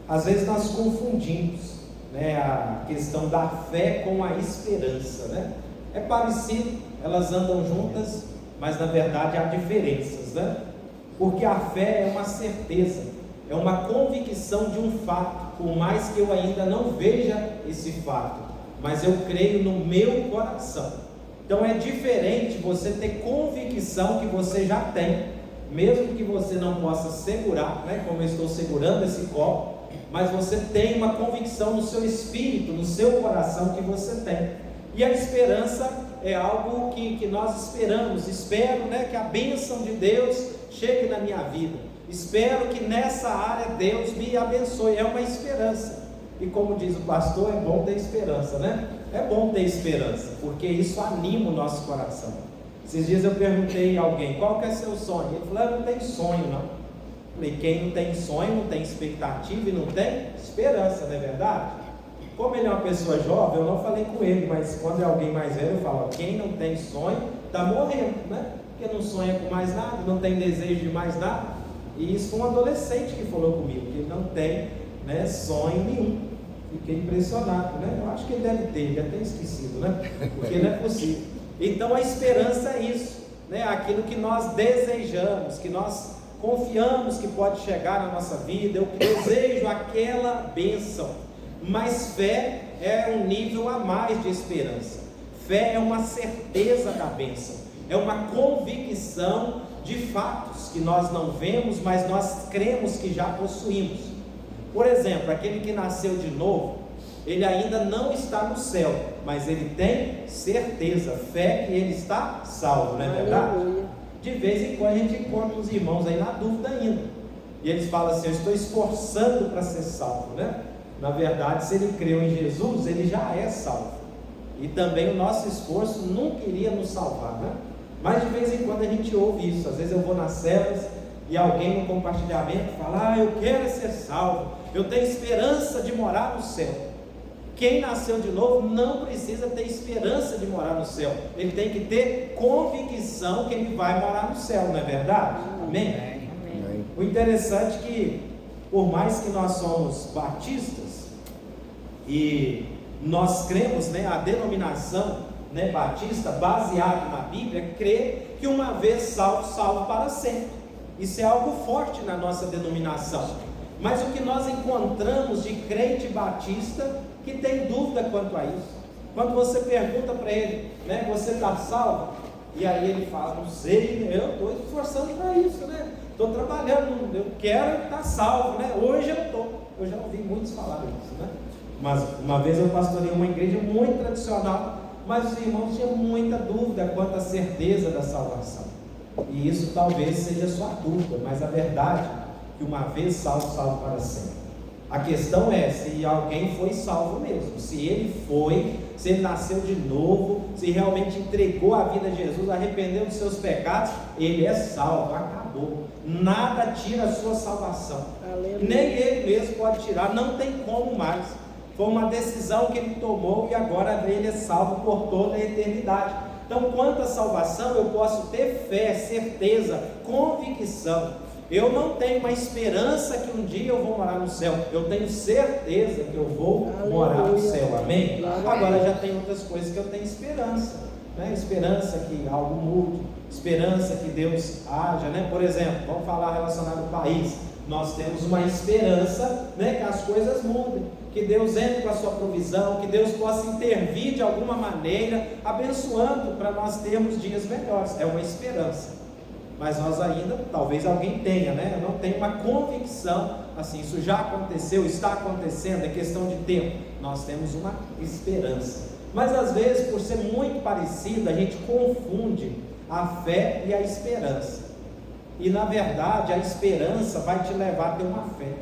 Às vezes nós confundimos, né, a questão da fé com a esperança, né? É parecido, elas andam juntas, mas na verdade há diferenças, né? Porque a fé é uma certeza, é uma convicção de um fato, por mais que eu ainda não veja esse fato, mas eu creio no meu coração. Então é diferente você ter convicção que você já tem, mesmo que você não possa segurar, né, como eu estou segurando esse copo, mas você tem uma convicção no seu espírito, no seu coração que você tem. E a esperança é algo que nós esperamos. Espero, né, que a bênção de Deus chegue na minha vida. Espero que nessa área Deus me abençoe. É uma esperança. E como diz o pastor, é bom ter esperança, né? É bom ter esperança, porque isso anima o nosso coração. Esses dias eu perguntei a alguém, qual que é seu sonho? Ele falou, eu não tenho sonho não. Falei, quem não tem sonho, não tem expectativa e não tem esperança, não é verdade? Como ele é uma pessoa jovem, eu não falei com ele, mas quando é alguém mais velho, eu falo, quem não tem sonho, está morrendo, né? Porque não sonha com mais nada, não tem desejo de mais nada. E isso foi um adolescente que falou comigo, que ele não tem, né, sonho nenhum. Fiquei impressionado, né? Eu acho que ele deve ter, já tem esquecido, né? Porque não é possível. Então a esperança é isso, né? Aquilo que nós desejamos, que nós confiamos que pode chegar na nossa vida, eu desejo aquela bênção. Mas fé é um nível a mais de esperança. Fé é uma certeza da bênção, é uma convicção de fatos que nós não vemos, mas nós cremos que já possuímos. Por exemplo, aquele que nasceu de novo, ele ainda não está no céu, mas ele tem certeza, fé que ele está salvo, não é verdade? De vez em quando a gente encontra os irmãos aí na dúvida ainda, e eles falam assim, eu estou esforçando para ser salvo, né? Na verdade, se ele creu em Jesus, ele já é salvo, e também o nosso esforço nunca iria nos salvar, né? Mas de vez em quando a gente ouve isso. Às vezes eu vou nas células e alguém no compartilhamento fala, eu quero ser salvo, eu tenho esperança de morar no céu. Quem nasceu de novo não precisa ter esperança de morar no céu, ele tem que ter convicção que ele vai morar no céu, não é verdade? Amém? Amém. O interessante é que, por mais que nós somos batistas e nós cremos, né, a denominação, né, batista, baseado na Bíblia, crê que uma vez salvo, salvo para sempre. Isso é algo forte na nossa denominação. Mas o que nós encontramos de crente batista que tem dúvida quanto a isso, quando você pergunta para ele, né, você está salvo? E aí ele fala, não sei, eu estou esforçando para isso, né? Estou trabalhando, eu quero estar salvo, né? Hoje eu estou. Eu já ouvi muitos falarem isso, né? Mas uma vez eu pastorei uma igreja muito tradicional, mas os irmãos tinham muita dúvida quanto à certeza da salvação. E isso talvez seja sua dúvida, mas a verdade é que uma vez salvo, salvo para sempre. A questão é se alguém foi salvo mesmo, se ele foi, se ele nasceu de novo, se realmente entregou a vida a Jesus, arrependeu dos seus pecados, ele é salvo, acabou. Nada tira a sua salvação. Aleluia. Nem ele mesmo pode tirar, não tem como mais. Foi uma decisão que ele tomou e agora ele é salvo por toda a eternidade. Então, quanto à salvação, eu posso ter fé, certeza, convicção. Eu não tenho uma esperança que um dia eu vou morar no céu, eu tenho certeza que eu vou morar no céu, amém? Agora já tem outras coisas que eu tenho esperança, né? Esperança que algo mude, esperança que Deus haja, né? Por exemplo, vamos falar relacionado ao país, nós temos uma esperança, né, que as coisas mudem, que Deus entre com a sua provisão, que Deus possa intervir de alguma maneira, abençoando para nós termos dias melhores, é uma esperança. Mas nós ainda, talvez alguém tenha, né? Eu não tenho uma convicção, assim, isso já aconteceu, está acontecendo, é questão de tempo. Nós temos uma esperança. Mas às vezes, por ser muito parecido, a gente confunde a fé e a esperança. E na verdade, a esperança vai te levar a ter uma fé.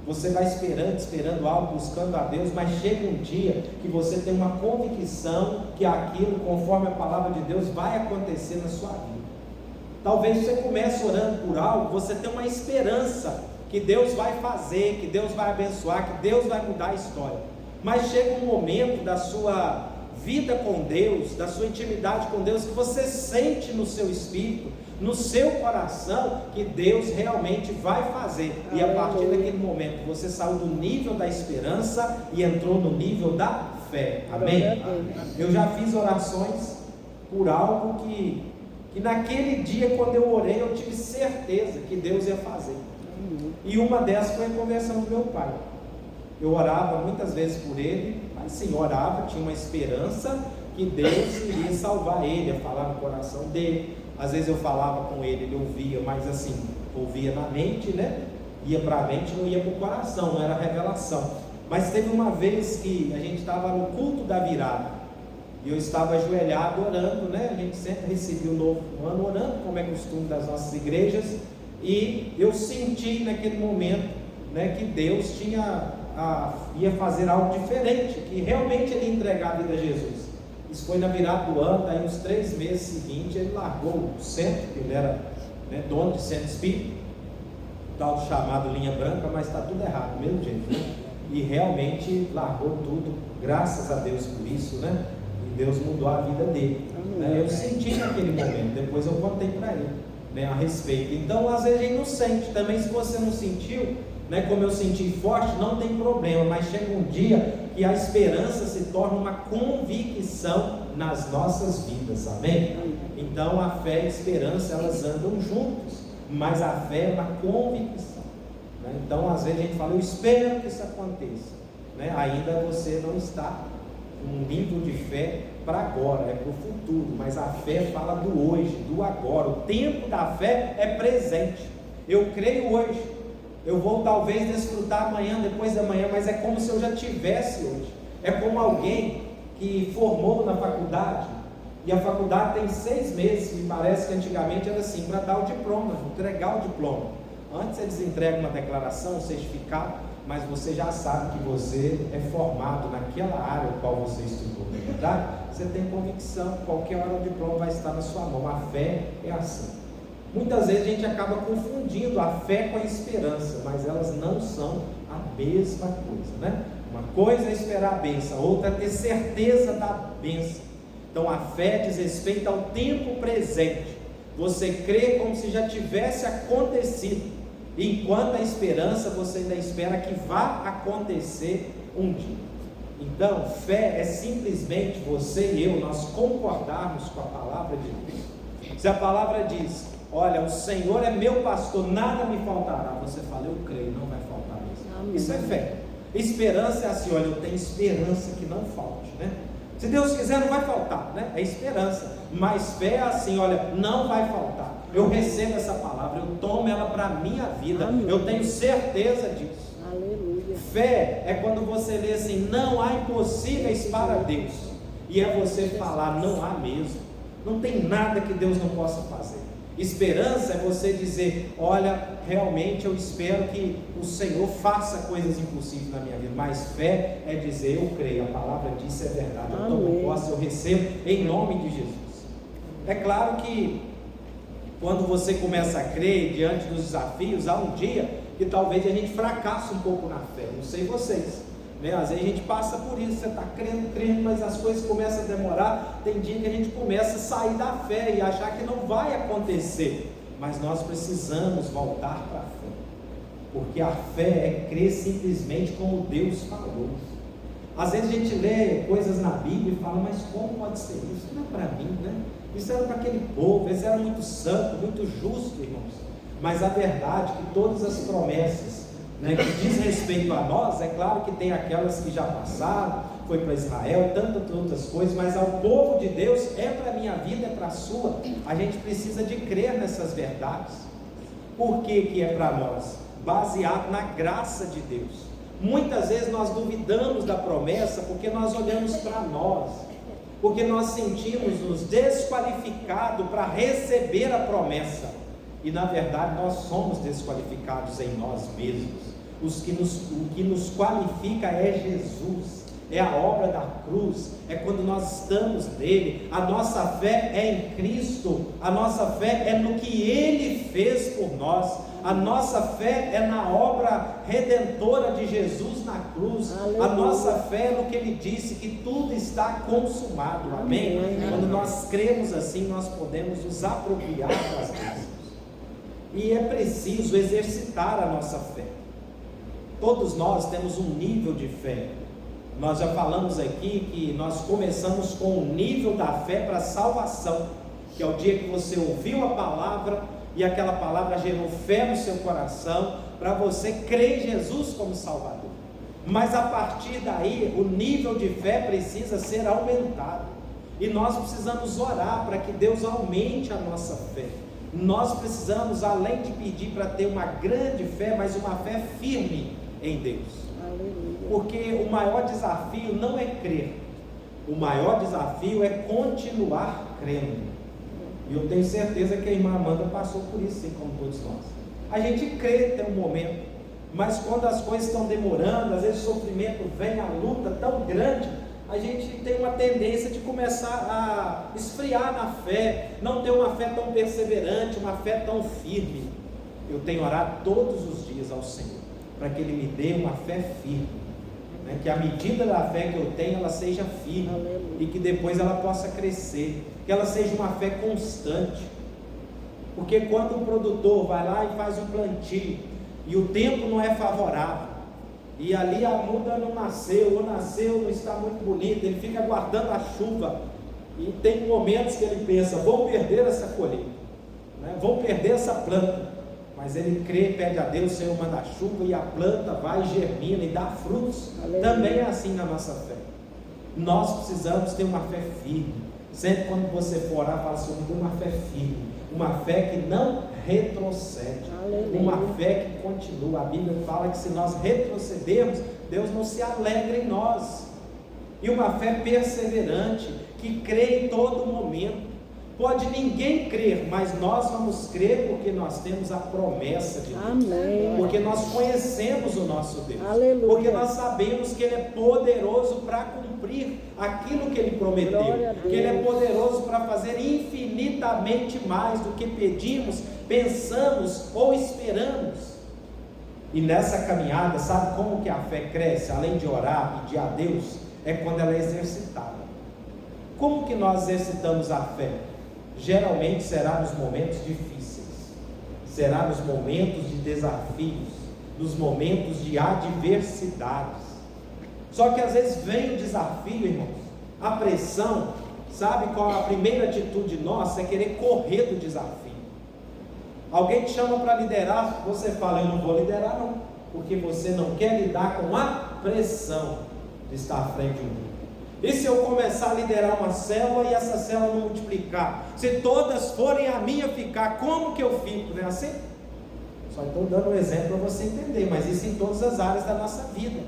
Você vai esperando algo, buscando a Deus, mas chega um dia que você tem uma convicção que aquilo, conforme a palavra de Deus, vai acontecer na sua vida. Talvez você comece orando por algo, você tem uma esperança que Deus vai fazer, que Deus vai abençoar, que Deus vai mudar a história. Mas chega um momento da sua vida com Deus, da sua intimidade com Deus, que você sente no seu espírito, no seu coração, que Deus realmente vai fazer. E a partir daquele momento você saiu do nível da esperança e entrou no nível da fé. Amém? Eu já fiz orações por algo que naquele dia, quando eu orei, eu tive certeza que Deus ia fazer. E uma dessas foi a conversão do meu pai. Eu orava muitas vezes por ele, mas sim, orava, tinha uma esperança que Deus iria salvar ele, ia falar no coração dele. Às vezes eu falava com ele, ele ouvia, mas assim, ouvia na mente, né? Ia para a mente, não ia para o coração, não era revelação. Mas teve uma vez que a gente estava no culto da virada, e eu estava ajoelhado orando, né? A gente sempre recebia o novo ano orando, como é costume das nossas igrejas, e eu senti naquele momento, né, que Deus ia fazer algo diferente, que realmente ele ia entregar a vida a Jesus. Isso foi na virada do ano. Daí uns 3 meses seguintes ele largou o centro, porque ele era, né, dono de centro espírita, tal chamado linha branca, mas está tudo errado, mesmo jeito, né? E realmente largou tudo, graças a Deus por isso, né? E Deus mudou a vida dele, né? Eu senti naquele momento, depois eu contei para ele, né, a respeito. Então às vezes a gente não sente, também se você não sentiu, né, como eu senti forte, não tem problema, mas chega um dia que a esperança se torna uma convicção nas nossas vidas, amém? Então a fé e a esperança, elas andam juntas, mas a fé é uma convicção, né? Então às vezes a gente fala, eu espero que isso aconteça, né? Ainda você não está num nível de fé para agora, é para o futuro, mas a fé fala do hoje, do agora. O tempo da fé é presente. Eu creio hoje, eu vou talvez desfrutar amanhã, depois da manhã, mas é como se eu já tivesse hoje. É como alguém que formou na faculdade, e a faculdade tem 6 meses, me parece que antigamente era assim, para dar o diploma, entregar o diploma. Antes eles entregam uma declaração, um certificado, mas você já sabe que você é formado naquela área em qual você estudou, não é verdade? Você tem convicção, qualquer hora o diploma vai estar na sua mão. A fé é assim. Muitas vezes a gente acaba confundindo a fé com a esperança, mas elas não são a mesma coisa, né? Uma coisa é esperar a bênção, outra é ter certeza da bênção. Então a fé diz respeito ao tempo presente. Você crê como se já tivesse acontecido, enquanto a esperança você ainda espera que vá acontecer um dia. Então fé é simplesmente você e eu, nós concordarmos com a palavra de Deus. Se a palavra diz, olha, o Senhor é meu pastor, nada me faltará, você fala, eu creio, não vai faltar isso. Amém. Isso é fé. Esperança é assim, olha, eu tenho esperança que não falte, né? Se Deus quiser não vai faltar, né? É esperança. Mas fé é assim, olha, não vai faltar. Eu recebo essa palavra, eu tomo ela para a minha vida. Amém. Eu tenho certeza disso. Aleluia. Fé é quando você lê assim, não há impossíveis para Deus. E é você falar, não há mesmo. Não tem nada que Deus não possa fazer. Esperança é você dizer, olha, realmente eu espero que o Senhor faça coisas impossíveis na minha vida. Mas fé é dizer, eu creio, a palavra disso é verdade, eu tomo posse, eu recebo em nome de Jesus. É claro que quando você começa a crer diante dos desafios, há um dia que talvez a gente fracasse um pouco na fé, não sei vocês, né? Às vezes a gente passa por isso, você está crendo, mas as coisas começam a demorar. Tem dia que a gente começa a sair da fé e achar que não vai acontecer, mas nós precisamos voltar para a fé, porque a fé é crer simplesmente como Deus falou. Às vezes a gente lê coisas na Bíblia e fala, mas como pode ser isso? Não é para mim, né? Isso era para aquele povo, eles eram muito santos, muito justos, irmãos. Mas a verdade é que todas as promessas, né, que diz respeito a nós, é claro que tem aquelas que já passaram, foi para Israel, tantas outras coisas, mas ao povo de Deus, é para a minha vida, é para a sua. A gente precisa de crer nessas verdades. Por que é para nós? Baseado na graça de Deus. Muitas vezes nós duvidamos da promessa porque nós olhamos para nós, porque nós sentimos-nos desqualificados para receber a promessa, e na verdade nós somos desqualificados em nós mesmos. O que nos qualifica é Jesus, é a obra da cruz, é quando nós estamos nele. A nossa fé é em Cristo, a nossa fé é no que Ele fez por nós, A nossa fé é na obra redentora de Jesus na cruz. A nossa fé é no que Ele disse, que tudo está consumado. Amém? Quando nós cremos assim, nós podemos nos apropriar das bênçãos. E é preciso exercitar a nossa fé. Todos nós temos um nível de fé. Nós já falamos aqui que nós começamos com o nível da fé para a salvação, que é o dia que você ouviu a palavra e aquela palavra gerou fé no seu coração, para você crer em Jesus como Salvador. Mas a partir daí, o nível de fé precisa ser aumentado, e nós precisamos orar para que Deus aumente a nossa fé. Nós precisamos, além de pedir para ter uma grande fé, mas uma fé firme em Deus. Porque o maior desafio não é crer, o maior desafio é continuar crendo. E eu tenho certeza que a irmã Amanda passou por isso, assim como todos nós. A gente crê até um momento, mas quando as coisas estão demorando, às vezes o sofrimento vem, a luta tão grande, a gente tem uma tendência de começar a esfriar na fé, não ter uma fé tão perseverante, uma fé tão firme. Eu tenho orado todos os dias ao Senhor, para que Ele me dê uma fé firme, né? Que a medida da fé que eu tenho, ela seja firme, e que depois ela possa crescer, que ela seja uma fé constante. Porque quando o produtor vai lá e faz um plantio, e o tempo não é favorável, e ali a muda não nasceu, ou nasceu, não está muito bonita, ele fica aguardando a chuva, e tem momentos que ele pensa, vou perder essa colheita, né? Vou perder essa planta, mas ele crê, pede a Deus, Senhor, manda a chuva, e a planta vai, germina e dá frutos. Também é assim na nossa fé. Nós precisamos ter uma fé firme. Sempre quando você for orar, fala, Senhor, me dê uma fé firme, uma fé que não retrocede, uma fé que continua. A Bíblia fala que se nós retrocedermos, Deus não se alegra em nós. E uma fé perseverante, que crê em todo momento. Pode ninguém crer, mas nós vamos crer porque nós temos a promessa de Deus. Amém. Porque nós conhecemos o nosso Deus. Aleluia. Porque nós sabemos que Ele é poderoso para cumprir aquilo que Ele prometeu. Que Ele é poderoso para fazer infinitamente mais do que pedimos, pensamos ou esperamos. E nessa caminhada, sabe como que a fé cresce? Além de orar, pedir a Deus, é quando ela é exercitada. Como que nós exercitamos a fé? Geralmente será nos momentos difíceis, será nos momentos de desafios, nos momentos de adversidades. Só que às vezes vem o desafio, irmãos, a pressão. Sabe qual a primeira atitude nossa? É querer correr do desafio. Alguém te chama para liderar, você fala, eu não vou liderar não, porque você não quer lidar com a pressão de estar à frente de um grupo. E se eu começar a liderar uma célula e essa célula não multiplicar? Se todas forem a minha ficar, como que eu fico? Não é assim? Só estou dando um exemplo para você entender, mas isso em todas as áreas da nossa vida.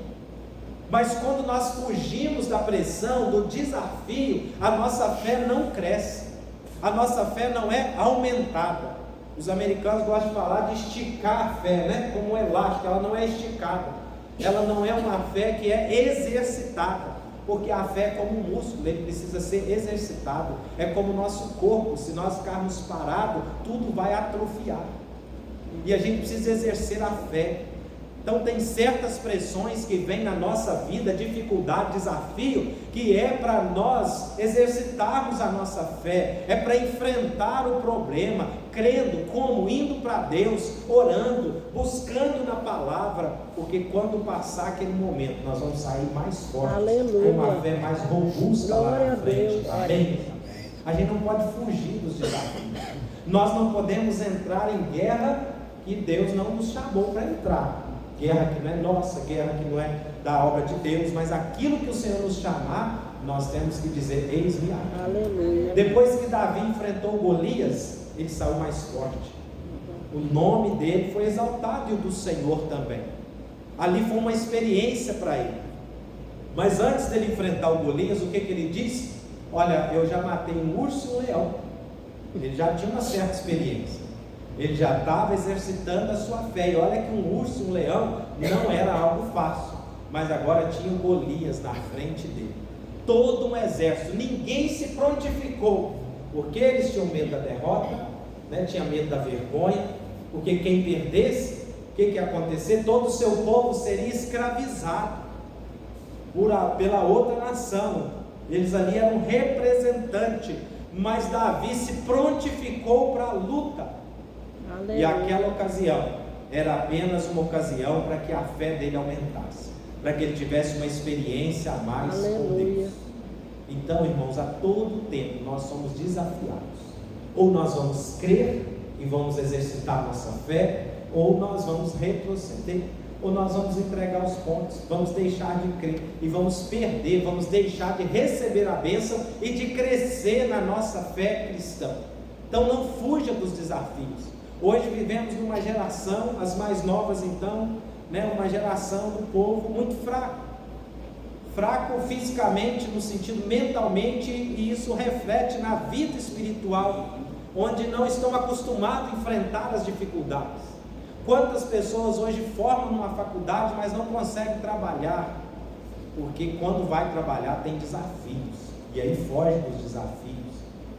Mas quando nós fugimos da pressão, do desafio, a nossa fé não cresce, a nossa fé não é aumentada. Os americanos gostam de falar de esticar a fé, né? Como um elástico, ela não é esticada, ela não é uma fé que é exercitada. Porque a fé é como um músculo, ele precisa ser exercitado. É como o nosso corpo, se nós ficarmos parados, tudo vai atrofiar. E a gente precisa exercer a fé. Então tem certas pressões que vêm na nossa vida, dificuldade, desafio, que é para nós exercitarmos a nossa fé, é para enfrentar o problema, crendo, como? Indo para Deus, orando, buscando na palavra, porque quando passar aquele momento, nós vamos sair mais fortes, com uma fé mais robusta lá na frente. Amém? A gente não pode fugir dos desafios, nós não podemos entrar em guerra que Deus não nos chamou para entrar. Guerra que não é nossa, guerra que não é da obra de Deus, mas aquilo que o Senhor nos chamar, nós temos que dizer, eis-me aqui. Depois que Davi enfrentou Golias, ele saiu mais forte, o nome dele foi exaltado e o do Senhor também. Ali foi uma experiência para ele. Mas antes dele enfrentar o Golias, o que ele disse? Olha, eu já matei um urso e um leão. Ele já tinha uma certa experiência, ele já estava exercitando a sua fé. E olha que um urso, um leão não era algo fácil, mas agora tinha o Golias na frente dele, todo um exército. Ninguém se prontificou, porque eles tinham medo da derrota, né? Tinha medo da vergonha. porque quem perdesse, o que ia acontecer? Todo o seu povo seria escravizado pela outra nação. Eles ali eram representante, mas Davi se prontificou para a luta. Aleluia. E aquela ocasião era apenas uma ocasião para que a fé dele aumentasse, para que ele tivesse uma experiência a mais. Aleluia. Com Deus. Então, irmãos, a todo tempo nós somos desafiados. Ou nós vamos crer e vamos exercitar nossa fé, ou nós vamos retroceder, ou nós vamos entregar os pontos, vamos deixar de crer e vamos perder, vamos deixar de receber a bênção e de crescer na nossa fé cristã. Então não fuja dos desafios. Hoje vivemos numa geração, as mais novas então, uma geração do povo muito fraco fisicamente, no sentido mentalmente, e isso reflete na vida espiritual, onde não estão acostumados a enfrentar as dificuldades. Quantas pessoas hoje formam numa faculdade, mas não conseguem trabalhar, porque quando vai trabalhar tem desafios, e aí foge dos desafios.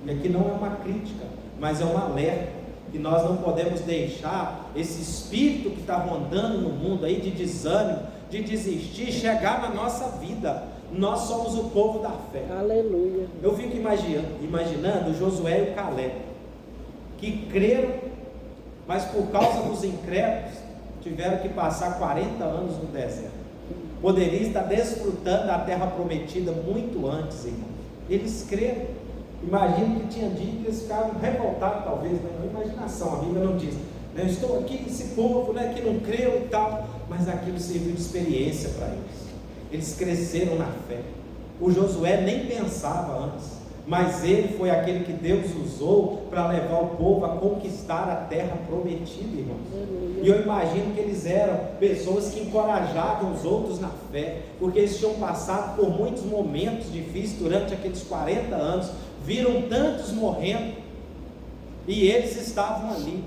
E aqui não é uma crítica, mas é um alerta, que nós não podemos deixar esse espírito que está rondando no mundo aí de desânimo, de desistir, chegar na nossa vida. Nós somos o povo da fé. Aleluia. Eu fico imaginando Josué e o Caleb, que creram, mas por causa dos incrédulos tiveram que passar 40 anos no deserto. Poderia estar desfrutando da terra prometida muito antes, irmão. Eles creram. Imagino que tinha dia que eles ficavam revoltados, talvez, na imaginação, a Bíblia não diz. Eu estou aqui, esse povo que não creu e tal, mas aquilo serviu de experiência para eles. Eles cresceram na fé. O Josué nem pensava antes, mas ele foi aquele que Deus usou para levar o povo a conquistar a terra prometida, irmãos. E eu imagino que eles eram pessoas que encorajavam os outros na fé, porque eles tinham passado por muitos momentos difíceis durante aqueles 40 anos, viram tantos morrendo, e eles estavam ali.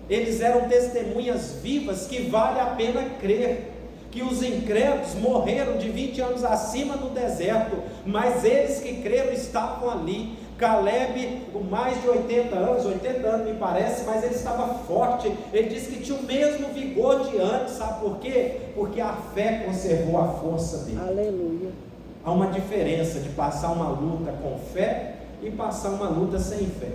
Eles eram testemunhas vivas que vale a pena crer, que os incrédulos morreram de 20 anos acima no deserto, mas eles que creram estavam ali. Caleb, com mais de 80 anos me parece, mas ele estava forte, ele disse que tinha o mesmo vigor de antes, sabe por quê? Porque a fé conservou a força dele. Aleluia. Há uma diferença de passar uma luta com fé e passar uma luta sem fé.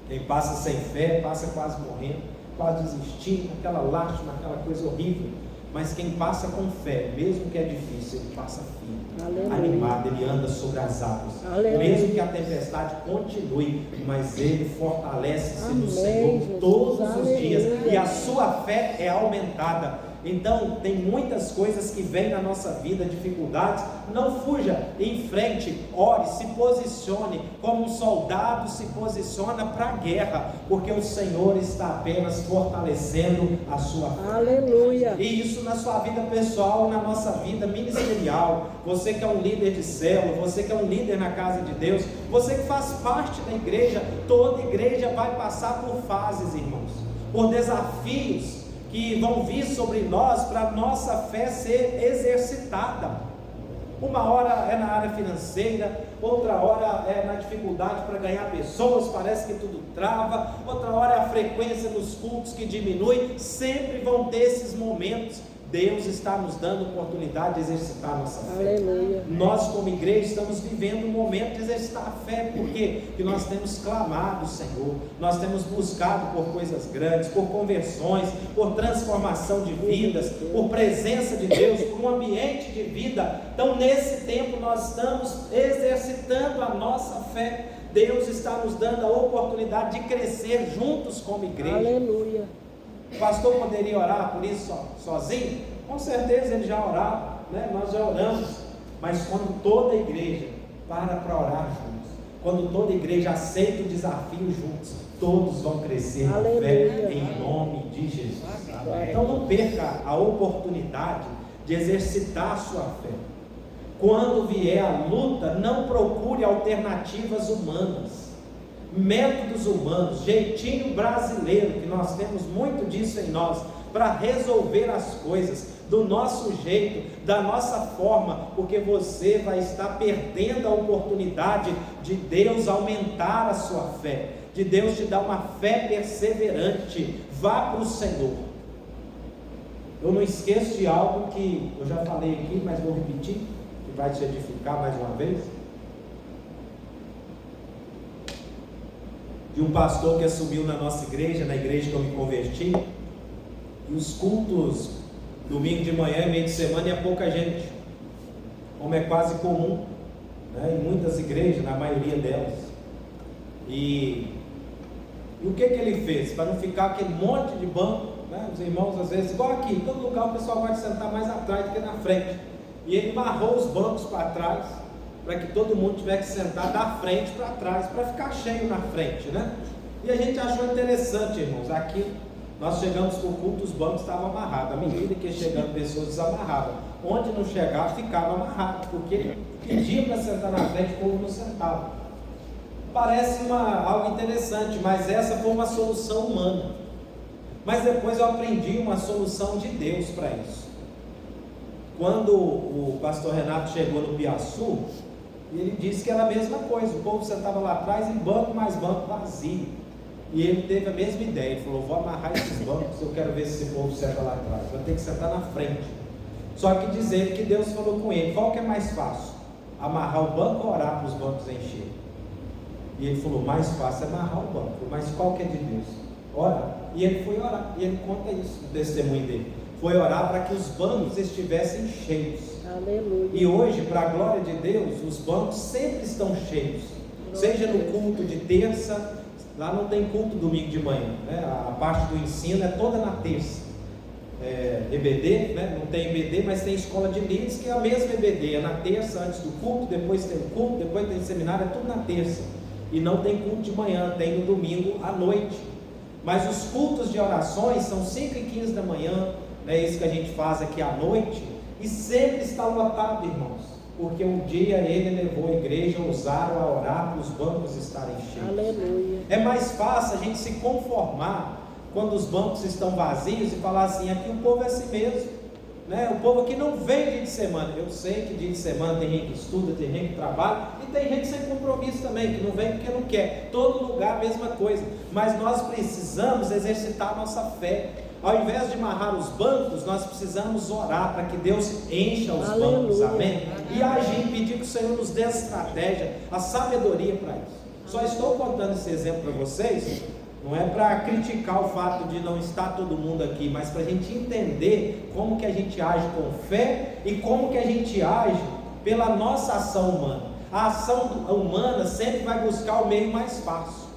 Quem passa sem fé, passa quase morrendo, quase desistindo, aquela lástima, aquela coisa horrível. Mas quem passa com fé, mesmo que é difícil, ele passa firme, animado, ele anda sobre as águas. Aleluia. Mesmo que a tempestade continue, mas ele fortalece-se no Senhor todos os dias, e a sua fé é aumentada. Então tem muitas coisas que vêm na nossa vida, dificuldades. Não fuja, enfrente, ore, se posicione como um soldado se posiciona para a guerra, porque o Senhor está apenas fortalecendo a sua fé. Aleluia. E isso na sua vida pessoal, na nossa vida ministerial. Você que é um líder de célula, você que é um líder na casa de Deus, você que faz parte da igreja, toda igreja vai passar por fases, irmãos, por desafios que vão vir sobre nós para a nossa fé ser exercitada. Uma hora é na área financeira, outra hora é na dificuldade para ganhar pessoas, parece que tudo trava, outra hora é a frequência dos cultos que diminui. Sempre vão ter esses momentos. Deus está nos dando oportunidade de exercitar a nossa fé. Aleluia. Nós como igreja estamos vivendo um momento de exercitar a fé, porque nós temos clamado o Senhor, nós temos buscado por coisas grandes, por conversões, por transformação de vidas, por presença de Deus, por um ambiente de vida. Então nesse tempo nós estamos exercitando a nossa fé. Deus está nos dando a oportunidade de crescer juntos como igreja. Aleluia. O pastor poderia orar por isso sozinho? Com certeza ele já orava, nós já oramos. Mas quando toda a igreja para orar juntos, quando toda a igreja aceita o desafio juntos, todos vão crescer na fé em nome de Jesus. Então não perca a oportunidade de exercitar a sua fé. Quando vier a luta, não procure alternativas humanas, métodos humanos, jeitinho brasileiro, que nós temos muito disso em nós, para resolver as coisas do nosso jeito, da nossa forma, porque você vai estar perdendo a oportunidade de Deus aumentar a sua fé, de Deus te dar uma fé perseverante. Vá para o Senhor. Eu não esqueço de algo que eu já falei aqui, mas vou repetir, que vai te edificar mais uma vez. De um pastor que assumiu na nossa igreja, na igreja que eu me converti, e os cultos, domingo de manhã e meio de semana, e é pouca gente, como é quase comum, né, em muitas igrejas, na maioria delas. E o que ele fez? Para não ficar aquele monte de banco, né, os irmãos às vezes, igual aqui, em todo lugar o pessoal vai sentar mais atrás do que na frente, e ele amarrou os bancos para trás, para que todo mundo tivesse que sentar da frente para trás, para ficar cheio na frente, né? E a gente achou interessante, irmãos, aqui nós chegamos para o culto, os bancos estavam amarrados, à medida que chegando pessoas desamarravam, onde não chegava ficava amarrado, porque pedia para sentar na frente, o povo não sentava. Parece algo interessante, mas essa foi uma solução humana. Mas depois eu aprendi uma solução de Deus para isso. Quando o pastor Renato chegou no Piaçu, ele disse que era a mesma coisa, o povo sentava lá atrás e banco mais banco vazio. E ele teve a mesma ideia, ele falou: vou amarrar esses bancos, eu quero ver se esse povo senta lá atrás, vai ter que sentar na frente. Só que dizer que Deus falou com ele: qual que é mais fácil? Amarrar o banco ou orar para os bancos encher? E ele falou: mais fácil é amarrar o banco, mas qual que é de Deus? Orar. E ele foi orar, e ele conta isso no testemunho dele, foi orar para que os bancos estivessem cheios. Aleluia. E hoje, para a glória de Deus, os bancos sempre estão cheios, seja no culto de terça, lá não tem culto domingo de manhã, né? A parte do ensino é toda na terça, EBD, né? Não tem EBD, mas tem escola de líderes, que é a mesma EBD, é na terça antes do culto, depois tem o culto, depois tem seminário, é tudo na terça, e não tem culto de manhã, tem no domingo à noite. Mas os cultos de orações são 5h15 da manhã, né? Isso que a gente faz aqui à noite, e sempre está lotado, irmãos, porque um dia ele levou a igreja, usaram a orar para os bancos estarem cheios. Aleluia. É mais fácil a gente se conformar quando os bancos estão vazios e falar assim: aqui o povo é assim mesmo, né? O povo aqui não vem dia de semana. Eu sei que dia de semana tem gente que estuda, tem gente que trabalha, e tem gente sem compromisso também, que não vem porque não quer. Todo lugar a mesma coisa, mas nós precisamos exercitar a nossa fé. Ao invés de amarrar os bancos, nós precisamos orar para que Deus encha os Aleluia. bancos, amém? E agir, pedir que o Senhor nos dê a estratégia, a sabedoria para isso. Só estou contando esse exemplo para vocês, não é para criticar o fato de não estar todo mundo aqui, mas para a gente entender como que a gente age com fé e como que a gente age pela nossa ação humana. A ação humana sempre vai buscar o meio mais fácil.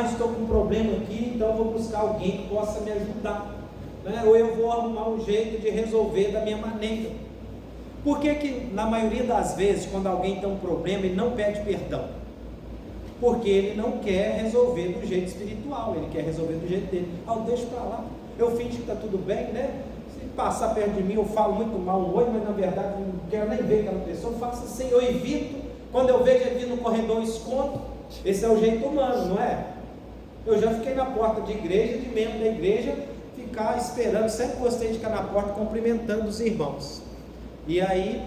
Estou com um problema aqui, então eu vou buscar alguém que possa me ajudar, né? Ou eu vou arrumar um jeito de resolver da minha maneira. Por que na maioria das vezes, quando alguém tem um problema, ele não pede perdão? Porque ele não quer resolver do jeito espiritual, ele quer resolver do jeito dele. Eu deixo para lá, eu finjo que está tudo bem, né? Se passar perto de mim, eu falo muito mal um oi, mas na verdade eu não quero nem ver aquela pessoa, eu faço assim, eu evito. Quando eu vejo ele vir no corredor, eu escondo. Esse é o jeito humano, não é? Eu já fiquei na porta de igreja, de membro da igreja, ficar esperando, sempre gostei de ficar na porta cumprimentando os irmãos. E aí,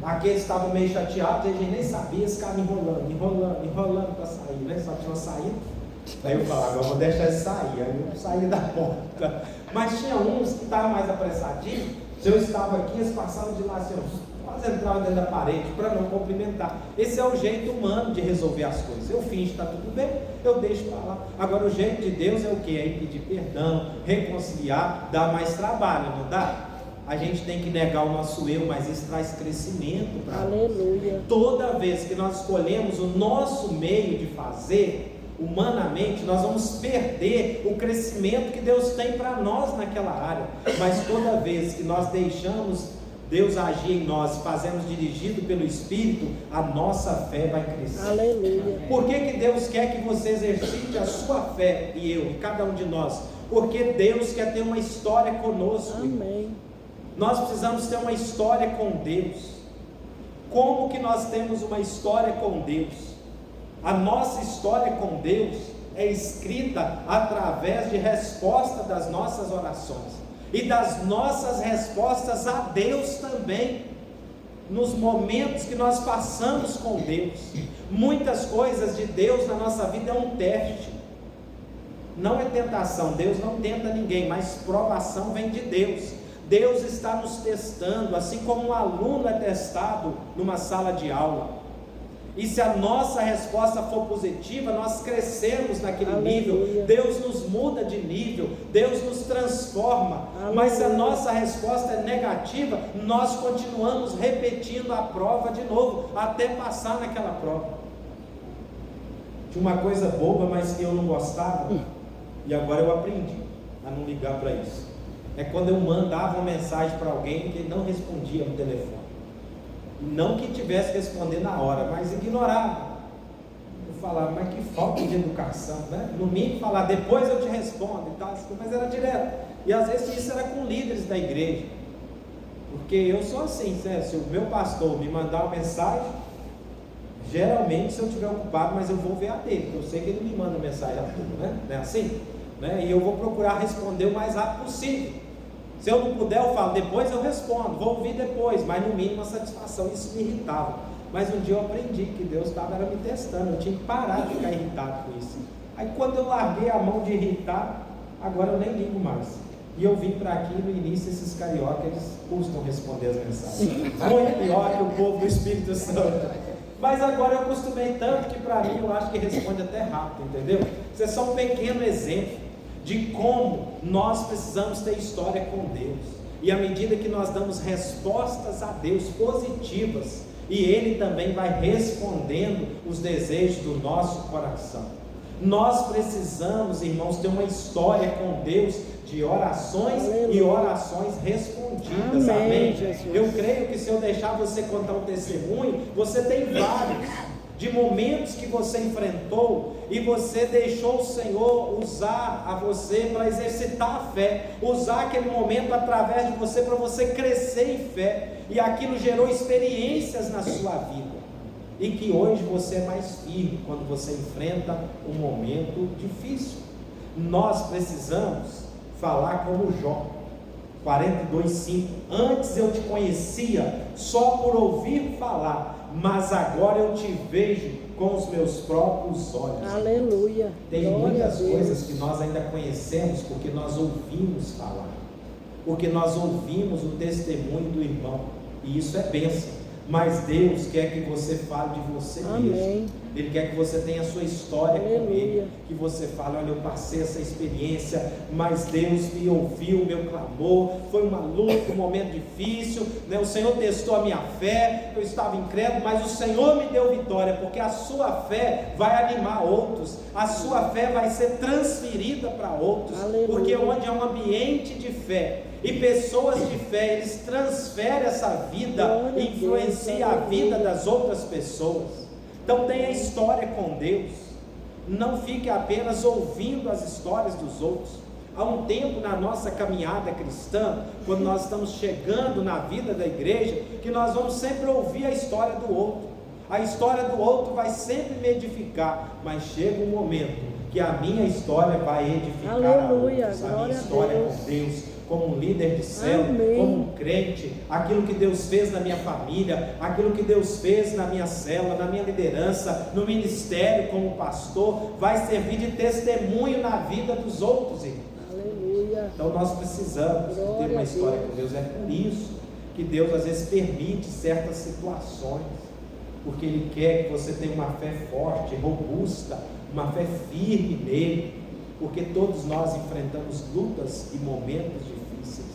aqueles estavam meio chateados, a gente nem sabia, esse cara enrolando para sair, né? Só tinha uma saída. Aí eu falava: agora vou deixar ele sair. Aí eu saí da porta. Mas tinha uns que estavam mais apressadinhos. Se eu estava aqui, eles passavam de lá assim, quase entravam dentro da parede para não cumprimentar. Esse é o jeito humano de resolver as coisas. Eu finjo que está tudo bem, eu deixo para lá. Agora o jeito de Deus é o que? É ir pedir perdão, reconciliar, dá mais trabalho, não dá? A gente tem que negar o nosso eu, mas isso traz crescimento para nós. Aleluia. Toda vez que nós escolhemos o nosso meio de fazer, humanamente, nós vamos perder o crescimento que Deus tem para nós naquela área. Mas toda vez que nós deixamos Deus agir em nós, fazemos dirigido pelo Espírito, a nossa fé vai crescer. Aleluia. Por que Deus quer que você exercite a sua fé, e eu, e cada um de nós? Porque Deus quer ter uma história conosco. Amém. Nós precisamos ter uma história com Deus. Como que nós temos uma história com Deus? A nossa história com Deus é escrita através de resposta das nossas orações e das nossas respostas a Deus também. nos momentos que nós passamos com Deus. Muitas coisas de Deus na nossa vida é um teste, não é tentação. Deus não tenta ninguém, mas provação vem de Deus. Deus está nos testando, assim como um aluno é testado numa sala de aula. E se a nossa resposta for positiva, nós crescemos naquele nível, Deus nos muda de nível, Deus nos transforma. Mas se a nossa resposta é negativa, nós continuamos repetindo a prova de novo, até passar naquela prova. Tinha uma coisa boba, mas que eu não gostava, e agora eu aprendi a não ligar para isso. É quando eu mandava uma mensagem para alguém que não respondia no telefone. Não que tivesse que responder na hora, mas ignorava. Eu falava, mas que falta de educação, né? No mínimo falar, depois eu te respondo e tal, mas era direto. E às vezes isso era com líderes da igreja, porque eu sou assim, né? Se o meu pastor me mandar uma mensagem, geralmente se eu estiver ocupado, mas eu vou ver a dele, porque eu sei que ele me manda mensagem a tudo, né? Não é assim? Né? E eu vou procurar responder o mais rápido possível. Se eu não puder, eu falo, depois eu respondo, vou ouvir depois, mas no mínimo a satisfação. Isso me irritava, mas um dia eu aprendi que Deus estava me testando, eu tinha que parar de ficar irritado com isso. Aí quando eu larguei a mão de irritar, agora eu nem ligo mais. E eu vim para aqui, no início esses cariocas, eles custam responder as mensagens, muito pior que o povo do Espírito Santo. Mas agora eu acostumei tanto que para mim eu acho que responde até rápido, entendeu? Isso é só um pequeno exemplo de como nós precisamos ter história com Deus, e à medida que nós damos respostas a Deus positivas, e Ele também vai respondendo os desejos do nosso coração. Nós precisamos, irmãos, ter uma história com Deus de orações e orações respondidas. Amém? Eu creio que se eu deixar você contar um testemunho, você tem vários de momentos que você enfrentou e você deixou o Senhor usar a você para exercitar a fé, usar aquele momento através de você para você crescer em fé, e aquilo gerou experiências na sua vida, e que hoje você é mais firme quando você enfrenta um momento difícil. Nós precisamos falar como Jó, 42:5, antes eu te conhecia só por ouvir falar, mas agora eu te vejo com os meus próprios olhos. Aleluia. Tem muitas coisas que nós ainda conhecemos porque nós ouvimos falar, porque nós ouvimos o testemunho do irmão, e isso é bênção. Mas Deus quer que você fale de você mesmo. Ele quer que você tenha a sua história com Ele, que você fale, olha, eu passei essa experiência, mas Deus me ouviu, o meu clamor, foi uma luta, um momento difícil, né? O Senhor testou a minha fé, eu estava incrédulo, mas o Senhor me deu vitória, porque a sua fé vai animar outros, a sua fé vai ser transferida para outros. Aleluia. Porque onde é um ambiente de fé e pessoas de fé, eles transferem essa vida, influencia a vida das outras pessoas. Então tenha história com Deus, não fique apenas ouvindo as histórias dos outros. Há um tempo na nossa caminhada cristã, quando nós estamos chegando na vida da igreja, que nós vamos sempre ouvir a história do outro. A história do outro vai sempre me edificar, mas chega um momento que a minha história vai edificar a outros. A minha história com Deus, como um líder de célula, como um crente, aquilo que Deus fez na minha família, aquilo que Deus fez na minha célula, na minha liderança, no ministério como pastor, vai servir de testemunho na vida dos outros, irmãos. Aleluia. Então nós precisamos ter uma história com Deus. É por isso que Deus às vezes permite certas situações, porque Ele quer que você tenha uma fé forte, robusta, uma fé firme nele, porque todos nós enfrentamos lutas e momentos difíceis.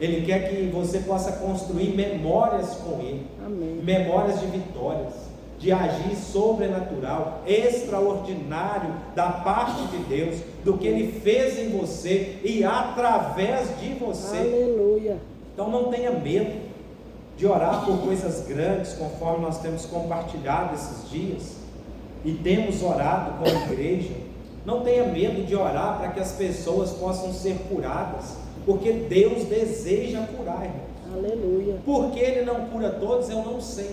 Ele quer que você possa construir memórias com Ele. Amém. Memórias de vitórias, de agir sobrenatural, extraordinário da parte de Deus, do que Ele fez em você e através de você. Aleluia. Então não tenha medo de orar por coisas grandes, conforme nós temos compartilhado esses dias e temos orado como igreja. Não tenha medo de orar para que as pessoas possam ser curadas, porque Deus deseja curar, irmãos. Aleluia. Por que Ele não cura todos, eu não sei,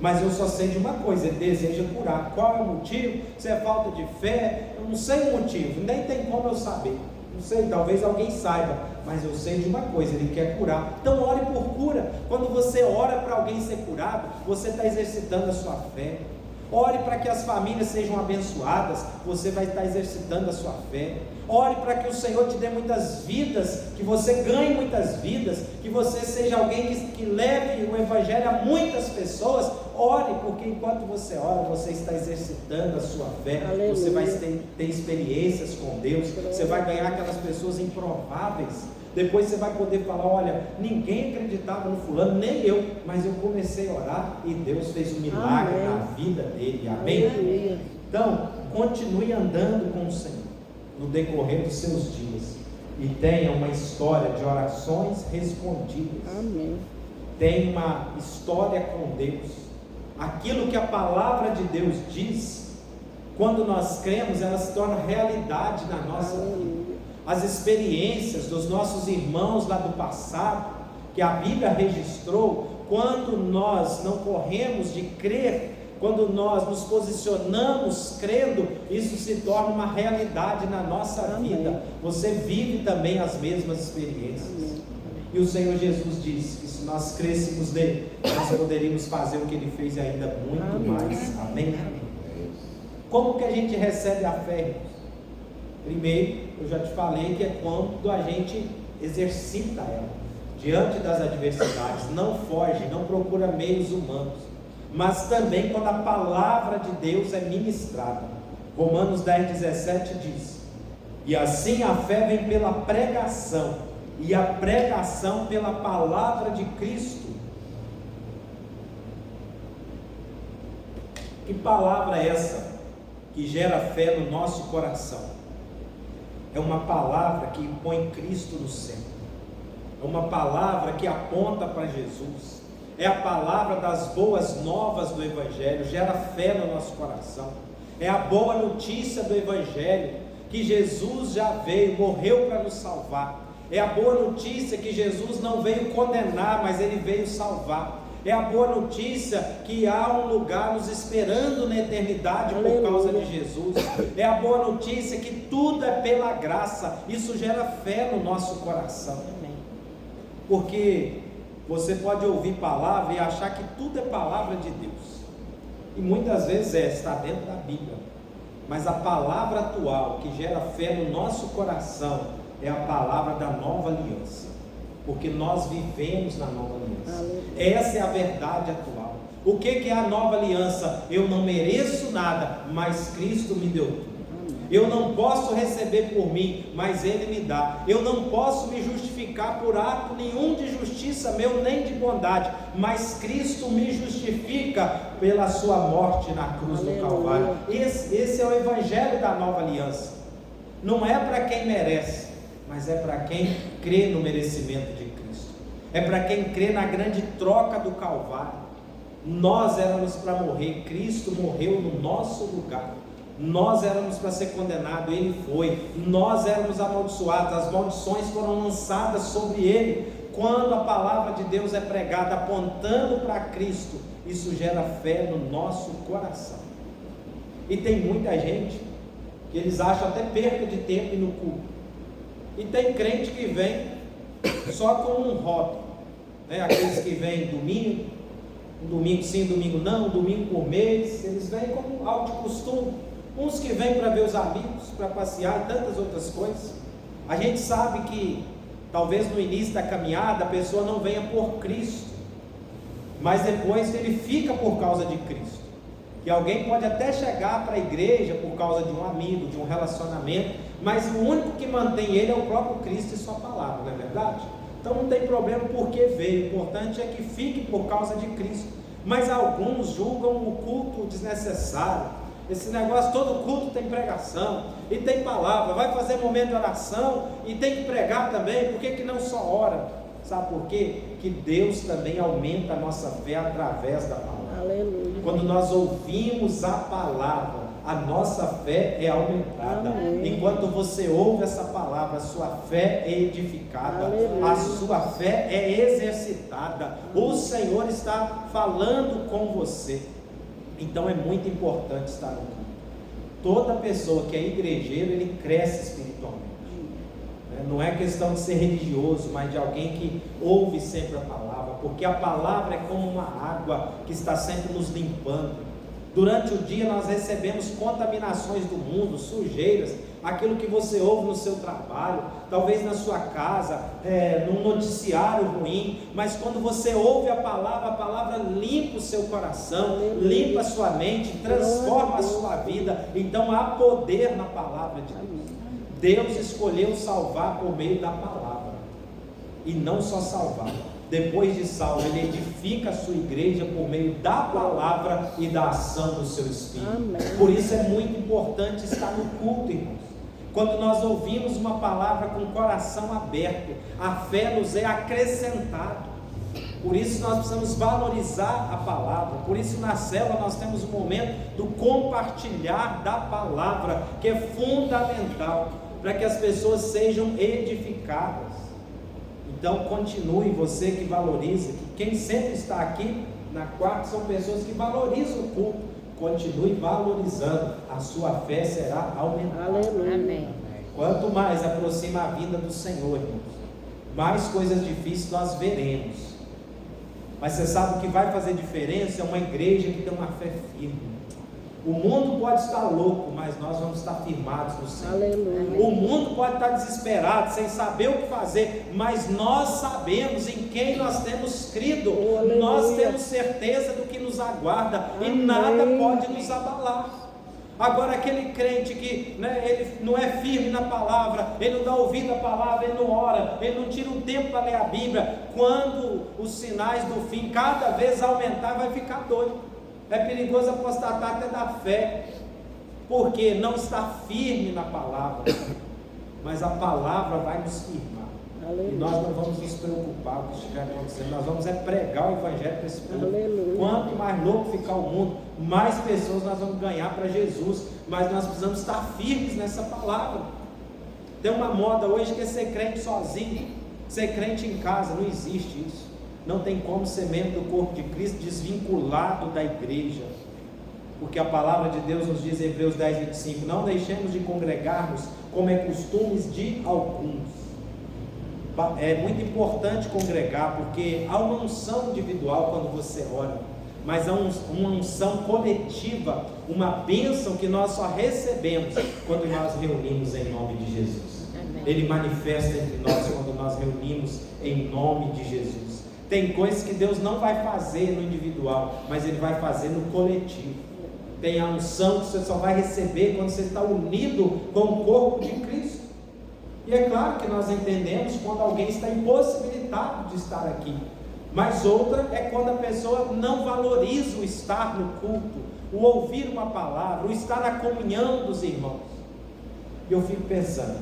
mas eu só sei de uma coisa: Ele deseja curar. Qual é o motivo? Se é falta de fé, eu não sei o motivo, nem tem como eu saber, Não sei, talvez alguém saiba, mas eu sei de uma coisa, Ele quer curar. Então ore por cura. Quando você ora para alguém ser curado, você está exercitando a sua fé. Ore para que as famílias sejam abençoadas, você vai estar exercitando a sua fé. Ore para que o Senhor te dê muitas vidas, que você ganhe muitas vidas, que você seja alguém que leve o Evangelho a muitas pessoas. Ore, porque enquanto você ora, você está exercitando a sua fé. Aleluia. Você vai ter experiências com Deus, você vai ganhar aquelas pessoas improváveis. Depois você vai poder falar: olha, ninguém acreditava no fulano, nem eu, mas eu comecei a orar e Deus fez um milagre na vida dele. Amém? Então, continue andando com o Senhor no decorrer dos seus dias e tenha uma história de orações respondidas. Amém. Tenha uma história com Deus. Aquilo que a palavra de Deus diz, quando nós cremos, ela se torna realidade na nossa vida. As experiências dos nossos irmãos lá do passado, que a Bíblia registrou, quando nós não corremos de crer, quando nós nos posicionamos crendo, isso se torna uma realidade na nossa vida. Você vive também as mesmas experiências. E o Senhor Jesus disse que se nós crêssemos nele, nós poderíamos fazer o que ele fez e ainda muito mais. Amém? Como que a gente recebe a fé, irmãos? Primeiro, eu já te falei que é quando a gente exercita ela, diante das adversidades, não foge, não procura meios humanos, mas também quando a palavra de Deus é ministrada. Romanos 10:17 diz: e assim a fé vem pela pregação, e a pregação pela palavra de Cristo. Que palavra é essa que gera fé no nosso coração? É uma palavra que põe Cristo no centro, é uma palavra que aponta para Jesus, é a palavra das boas novas do Evangelho, gera fé no nosso coração. É a boa notícia do Evangelho, que Jesus já veio, morreu para nos salvar. É a boa notícia que Jesus não veio condenar, mas Ele veio salvar. É a boa notícia que há um lugar nos esperando na eternidade por causa de Jesus. É a boa notícia que tudo é pela graça. Isso gera fé no nosso coração. Porque você pode ouvir palavra e achar que tudo é palavra de Deus. E muitas vezes está dentro da Bíblia. Mas a palavra atual que gera fé no nosso coração é a palavra da nova aliança. Porque nós vivemos na nova aliança. Essa é a verdade atual. O que é a nova aliança? Eu não mereço nada, mas Cristo me deu tudo. Eu não posso receber por mim, mas Ele me dá. Eu não posso me justificar por ato nenhum de justiça meu, nem de bondade, mas Cristo me justifica pela sua morte na cruz do Calvário. Esse é o Evangelho da nova aliança. Não é para quem merece, mas é para quem crê no merecimento de Cristo. É para quem crê na grande troca do Calvário. Nós éramos para morrer, Cristo morreu no nosso lugar. Nós éramos para ser condenados, Ele foi. Nós éramos amaldiçoados, as maldições foram lançadas sobre Ele. Quando a palavra de Deus é pregada apontando para Cristo, isso gera fé no nosso coração. E tem muita gente que eles acham até perda de tempo ir no culto. E tem crente que vem só como um hobby, né? Aqueles que vêm domingo, um domingo sim, domingo não, um domingo por mês, eles vêm como algo de costume. Uns que vêm para ver os amigos, para passear e tantas outras coisas. A gente sabe que talvez no início da caminhada a pessoa não venha por Cristo, mas depois ele fica por causa de Cristo. Que alguém pode até chegar para a igreja por causa de um amigo, de um relacionamento, mas o único que mantém ele é o próprio Cristo e sua palavra, não é verdade? Então não tem problema porque veio, o importante é que fique por causa de Cristo. Mas alguns julgam o culto desnecessário. Esse negócio, todo culto tem pregação e tem palavra, vai fazer momento de oração e tem que pregar também, por que não só ora? Sabe por quê? Que Deus também aumenta a nossa fé através da palavra. Aleluia. Quando nós ouvimos a palavra, a nossa fé é aumentada. Amém. Enquanto você ouve essa palavra, a sua fé é edificada. Aleluia. A sua fé é exercitada. O Senhor está falando com você. Então é muito importante estar no culto. Toda pessoa que é igrejeiro, ele cresce espiritualmente. Não é questão de ser religioso, mas de alguém que ouve sempre a palavra, porque a palavra é como uma água que está sempre nos limpando. Durante o dia nós recebemos contaminações do mundo, sujeiras, aquilo que você ouve no seu trabalho, talvez na sua casa, num noticiário ruim, mas quando você ouve a palavra limpa o seu coração, limpa a sua mente, transforma a sua vida. Então há poder na palavra de Deus. Deus escolheu salvar por meio da palavra, e não só salvar. Depois de salvo, Ele edifica a sua igreja por meio da palavra e da ação do seu Espírito. Amém. Por isso é muito importante estar no culto, irmãos. Quando nós ouvimos uma palavra com o coração aberto, a fé nos é acrescentada. Por isso nós precisamos valorizar a palavra. Por isso na célula nós temos o momento do compartilhar da palavra, que é fundamental para que as pessoas sejam edificadas. Então continue, você que valoriza, que quem sempre está aqui na quarta são pessoas que valorizam o culto. Continue valorizando, a sua fé será aumentada. Aleluia. Amém. Quanto mais aproxima a vinda do Senhor, irmãos, mais coisas difíceis nós veremos. Mas você sabe o que vai fazer diferença? É uma igreja que tem uma fé firme. O mundo pode estar louco, mas nós vamos estar firmados no Senhor. Aleluia. O mundo pode estar desesperado, sem saber o que fazer, mas nós sabemos em quem nós temos crido. Aleluia. Nós temos certeza do que nos aguarda. Amém. E nada pode nos abalar. Agora aquele crente que ele não é firme na palavra, ele não dá ouvido à palavra, ele não ora, ele não tira um tempo para ler a Bíblia, quando os sinais do fim cada vez aumentar, vai ficar doido. É perigoso apostatar até da fé, porque não está firme na palavra, mas a palavra vai nos firmar. Aleluia. E nós não vamos nos preocupar com o que estiver acontecendo, nós vamos pregar o evangelho para esse povo. Aleluia. Quanto mais louco ficar o mundo, mais pessoas nós vamos ganhar para Jesus, mas nós precisamos estar firmes nessa palavra. Tem uma moda hoje que é ser crente sozinho, ser crente em casa. Não existe isso. Não tem como ser membro do corpo de Cristo desvinculado da igreja, porque a palavra de Deus nos diz em Hebreus 10:25, não deixemos de congregarmos como é costumes de alguns. É muito importante congregar, porque há uma unção individual quando você ora, mas há uma unção coletiva, uma bênção que nós só recebemos quando nós reunimos em nome de Jesus. Amém. Ele manifesta entre nós quando nós reunimos em nome de Jesus. Tem coisas que Deus não vai fazer no individual, mas Ele vai fazer no coletivo. Tem a unção que você só vai receber quando você está unido com o corpo de Cristo. E é claro que nós entendemos quando alguém está impossibilitado de estar aqui, mas outra é quando a pessoa não valoriza o estar no culto, o ouvir uma palavra, o estar na comunhão dos irmãos. E eu fico pensando,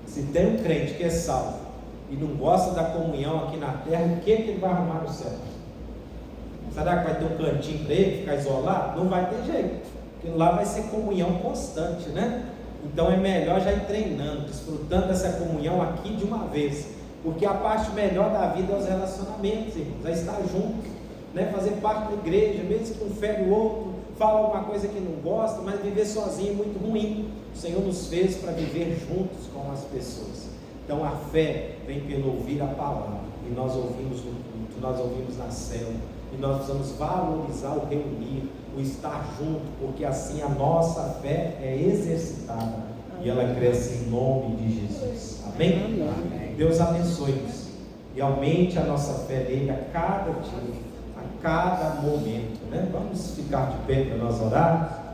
se tem um crente que é salvo e não gosta da comunhão aqui na terra, o que ele vai arrumar no céu? Será que vai ter um cantinho para ele ficar isolado? Não vai ter jeito, porque lá vai ser comunhão constante, né? Então é melhor já ir treinando, desfrutando dessa comunhão aqui de uma vez, porque a parte melhor da vida é os relacionamentos, irmãos, é estar juntos, fazer parte da igreja, mesmo que um fere o outro, fala alguma coisa que não gosta, mas viver sozinho é muito ruim. O Senhor nos fez para viver juntos com as pessoas. Então a fé vem pelo ouvir a palavra, e nós ouvimos no culto, nós ouvimos na célula, e nós precisamos valorizar o reunir, o estar junto, porque assim a nossa fé é exercitada. Amém. E ela cresce em nome de Jesus. Amém? Amém. Deus abençoe-nos e aumente a nossa fé nele a cada dia, a cada momento. Vamos ficar de pé para nós orarmos.